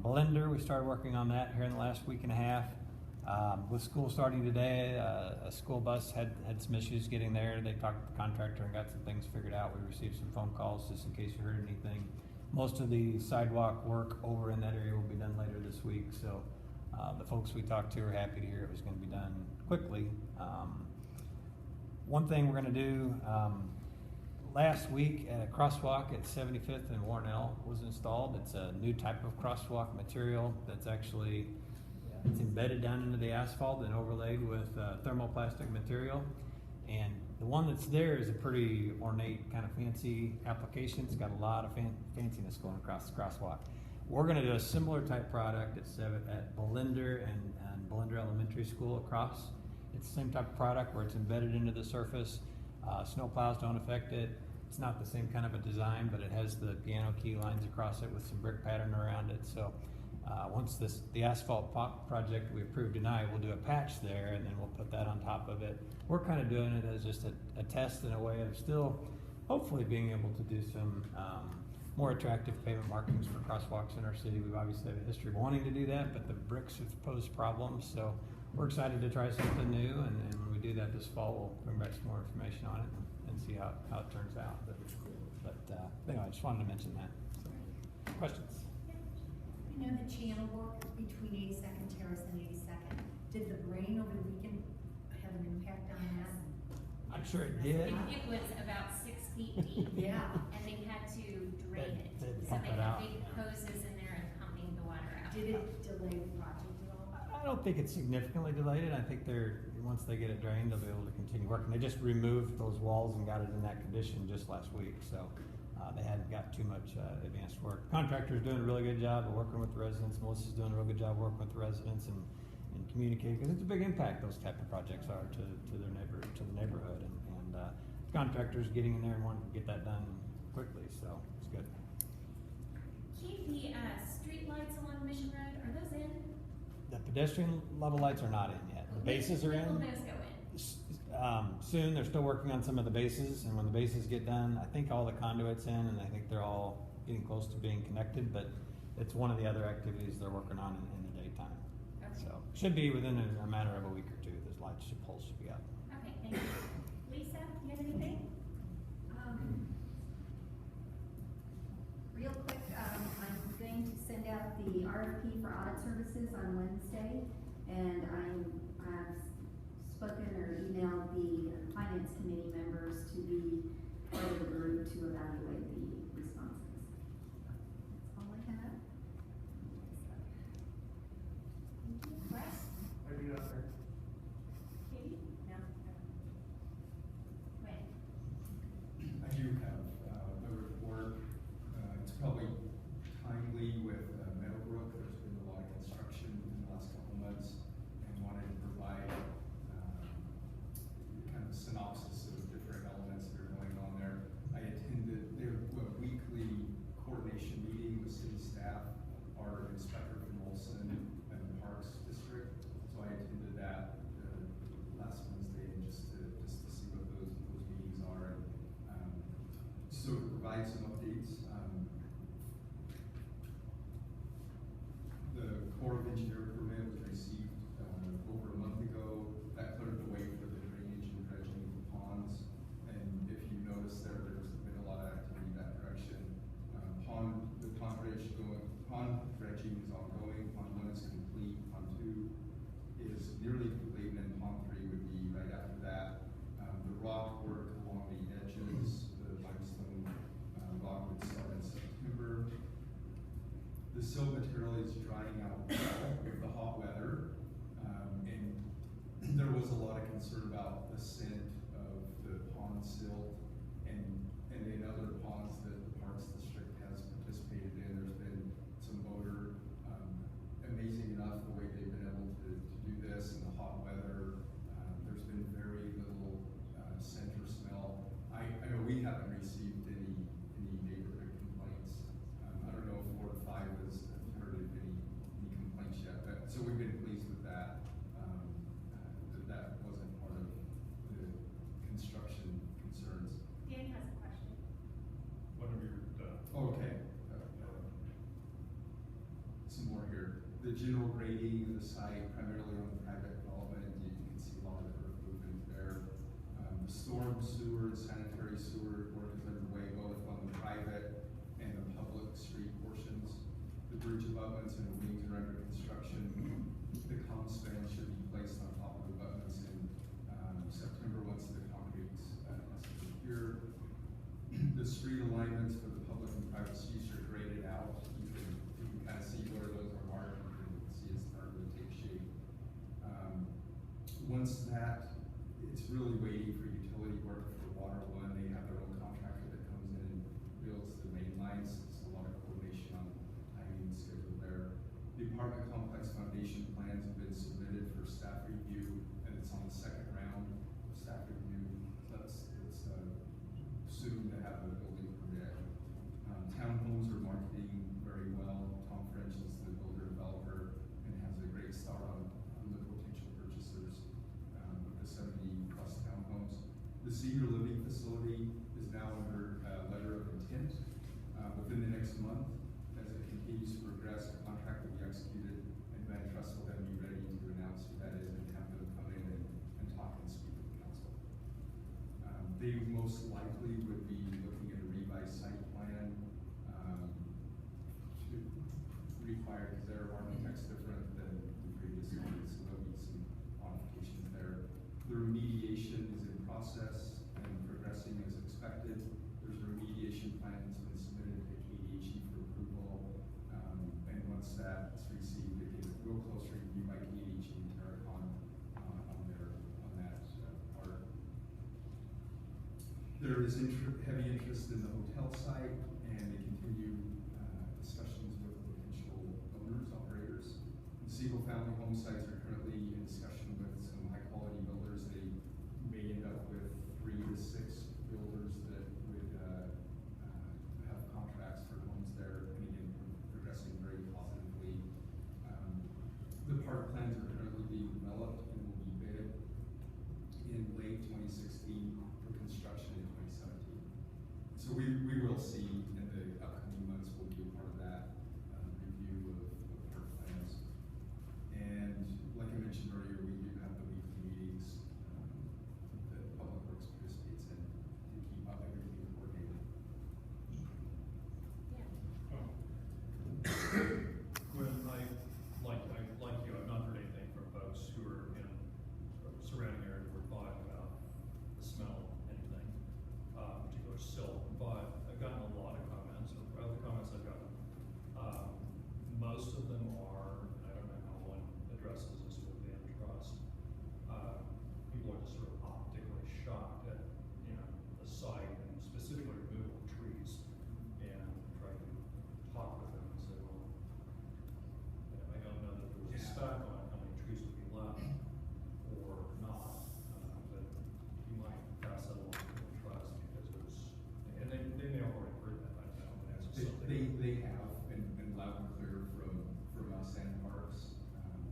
Blender, we started working on that here in the last week and a half. With school starting today, a school bus had some issues getting there. They talked to the contractor and got some things figured out. We received some phone calls just in case you heard anything. Most of the sidewalk work over in that area will be done later this week, so the folks we talked to are happy to hear it was going to be done quickly. One thing we're going to do, last week at a crosswalk at 75th and Warnell was installed. It's a new type of crosswalk material that's actually it's embedded down into the asphalt and overlaid with thermoplastic material. And the one that's there is a pretty ornate, kind of fancy application. It's got a lot of fanciness going across the crosswalk. We're going to do a similar type product at Blender and Blender Elementary School across. It's the same type of product where it's embedded into the surface. Snow plows don't affect it. It's not the same kind of a design, but it has the piano key lines across it with some brick pattern around it. So once the asphalt project we approved tonight, we'll do a patch there, and then we'll put that on top of it. We're kind of doing it as just a test in a way of still hopefully being able to do some more attractive pavement markings for crosswalks in our city. We've obviously have a history of wanting to do that, but the bricks have posed problems. So we're excited to try something new, and when we do that this fall, we'll bring back some more information on it and see how it turns out. But anyway, I just wanted to mention that. So, questions? You know the channel work between 82nd Terrace and 82nd. Did the rain over the weekend have an impact on that? I'm sure it did. It was about 6 feet deep. Yeah. And they had to drain it. They So pump they it had out. big hoses in there and pumping the water out. Did it delay the project at all? I don't think it's significantly delayed. I think once they get it drained, they'll be able to continue working. They just removed those walls and got it in that condition just last week, so they hadn't got too much advanced work. Contractor's doing a really good job of working with the residents. Melissa's doing a real good job working with the residents and communicating, because it's a big impact those type of projects are to the neighborhood, and contractors getting in there and wanting to get that done quickly, so it's good. Keith, the street lights along Mission Road, are those in? The pedestrian level lights are not in yet. The bases are in. When will those go in? Soon. They're still working on some of the bases, and when the bases get done, I think all the conduit's in, and I think they're all getting close to being connected, but it's one of the other activities they're working on in the daytime. Okay. So should be within a matter of a week or two. Those poles should be up. Okay, thank you. Lisa, you have anything? Real quick, I'm going to send out the RFP for audit services on Wednesday, and I've spoken or emailed the finance committee members to be part of the group to evaluate the responses. That's all I have. Wes? I do not, sir. Katie? No. Wait. I do have a report. It's probably timely with Meadowbrook. There's been a lot of construction in the last couple months, and wanted to provide kind of a synopsis of different elements that are going on there. I attended their weekly coordination meeting with city staff, our inspector from Olson and the Parks District. So I attended that last Wednesday, just to see what those meetings are, and so to provide some updates. The Corps of Engineer permit was received over a month ago. That cleared the way for the drainage and dredging of the ponds. And if you notice there's been a lot of activity in that direction. The pond dredging is ongoing. Pond 1 is complete. Pond 2 is nearly complete, and then Pond 3 would be right after that. The rock work along the edges, the limestone rock would start in September. The silt material is drying out well with the hot weather, and there was a lot of concern about the scent of the pond silt and in other ponds that the Parks District has participated in. There's been some odor. Amazing enough, the way they've been able to do this in the hot weather, there's been very little scent or smell. I know we haven't received any neighborhood complaints. I don't know if Ward 5 has heard of any complaints yet, but so we've been pleased with that. That wasn't part of the construction concerns. Dan has a question. One of your the general grading of the site, primarily on the private development, you can see a lot of the earth movement there. The storm sewer and sanitary sewer work is underway both on the private and the public street portions. The bridge abutments and the wings are under construction. The comm span should be placed on top of the abutments in September once the concrete has to be here. The street alignments for the public and private streets are graded out. You can kind of see where those are marked. You can see it's starting to take shape. Once that, it's really waiting for utility work for Water One. They have their own contractor that comes in and builds the main lines. It's a lot of coordination on timing and schedule there. The apartment complex foundation plans have been submitted for staff review, and it's on the second round of staff review. So it's soon to have a building permit. Townhomes are marketing very well. Tom French is the builder developer and has a great start on the potential purchasers with the 70+ townhomes. The senior living facility is now under letter of intent. Within the next month, as it continues to progress, the contract will be executed, and Van Trust will then be ready to announce who that is and have them come in and talk and speak with the council. They most likely would be looking at a revised site plan to require, because their architect's different than the previous one, so there'll be some modifications there. The remediation is in process and progressing as expected. There's a remediation plan that's been submitted to KDHE for approval, and once that's received, it gets a real close review by KDHE and Terracon on that part. There is heavy interest in the hotel site, and they continue discussions with potential owners, operators. The single-family home sites are currently in discussion with some high-quality builders. They may end up with 3 to 6 builders that would have contracts for homes there, and again, progressing very positively. The park plans are currently being developed and will be bid in late 2016 for construction in 2017. So we will see in the upcoming months, we'll be a part of that review of park plans. And like I mentioned earlier, we do have the weekly meetings that Public Works participates in to keep up everything coordinated. When like you, I've not heard anything from folks who are in surrounding areas who are talking about the smell, anything, particular silt, but I've gotten a lot of comments, or other comments I've gotten. Most of them are, and I don't know how one addresses this with the trust. People are just sort of optically shocked at, the site and specifically removal of trees, and try to talk with them and say, well, I don't know that there was a spec on how many trees would be left or not, but you might pass that along to the trust because there's, and they may have already heard that, I don't know, but that's something. They have, and loud and clear from us and Parks.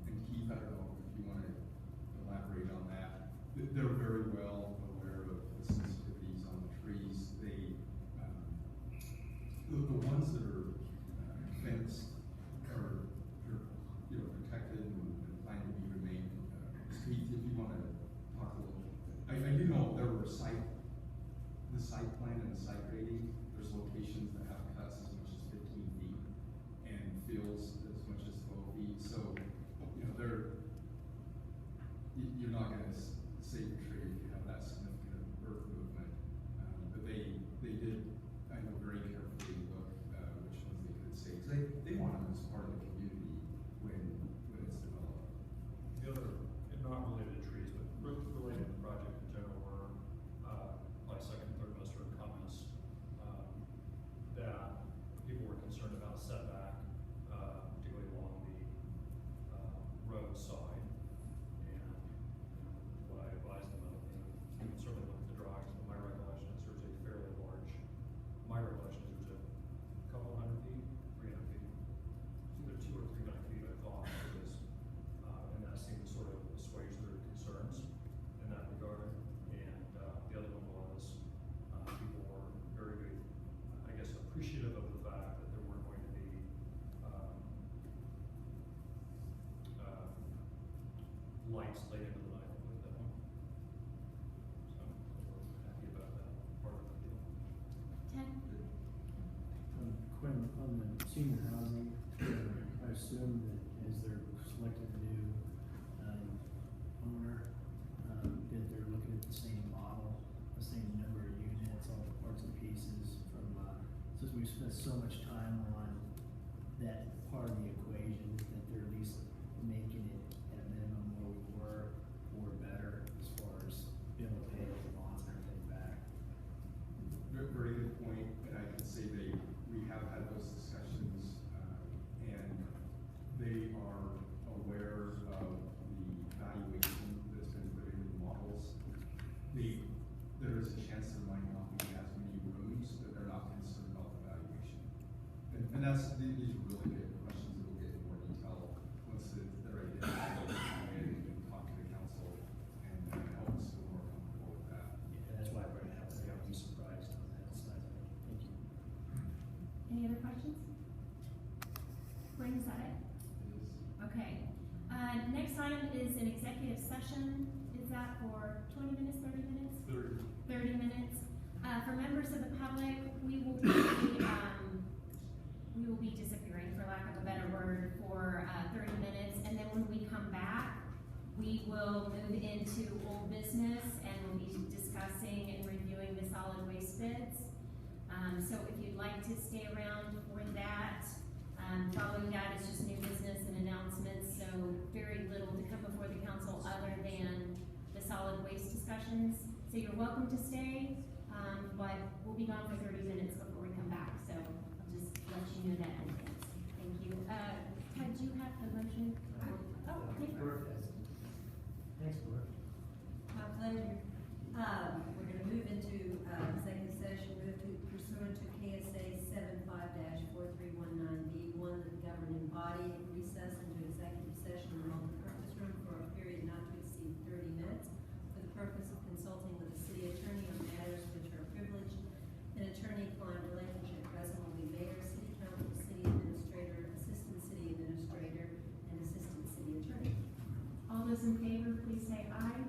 And Keith, I don't know if you want to elaborate on that. They're very well aware of the sensitivities on the trees. They, the ones that are fenced are protected and planned to be remained. Keith, if you want to talk a little, I do know there were the site plan and the site grading. There's locations that have cuts as much as 15 feet and fields as much as 12 feet. So, you're not going to save a tree if you have that significant earth movement. But they did, I know, very carefully look which ones they could save. They want them as part of the community when it's developed. The other, and not related to trees, but related to the project in general, were my second, third most heard comments that lights late into the night with that one. So, we're happy about that part of the deal. Ted? Quinn, on the senior housing, I assume that as they're selecting a new, owner, that they're looking at the same model, the same number of units, all the parts and pieces from, since we've spent so much time on that part of the equation, that they're at least making it at minimum where we were, or better, as far as being able to pay the bonds and everything back. Very good point, and I can say we have had those discussions, and they are aware of the valuation that's been put into the models. There is a chance there might not be as many rooms, but they're not concerned about the valuation. And that's, these are really good questions that we'll get in more detail once they're ready to and talk to the council and help us feel more comfortable with that. Yeah, that's why I bring it up, I would be surprised on that side. Thank you. Any other questions? Quinn, is that it? Okay. Next item is an executive session. Is that for 20 minutes, 30 minutes? 30 minutes. For members of the public, we will be disappearing, for lack of a better word, for 30 minutes. And then when we come back, we will move into old business and we'll be discussing and reviewing the solid waste bids. So if you'd like to stay around for that, following that is just new business and announcements. So very little to come before the council other than the solid waste discussions. So you're welcome to stay, but we'll be gone for 30 minutes before we come back. So I'll just let you know that in advance. Thank you. Ted, do you have the motion? Oh, okay. Thanks, Brooke. My pleasure. We're gonna move into, executive session, move to pursuant to KSA 75-4319B1, the governing body, recess into executive session in the multi-purpose room for a period not to exceed 30 minutes for the purpose of consulting with the city attorney on matters which are privileged in attorney-client relationship. Present will be mayor, city council, city administrator, assistant city administrator, and assistant city attorney. All those in favor, please say aye.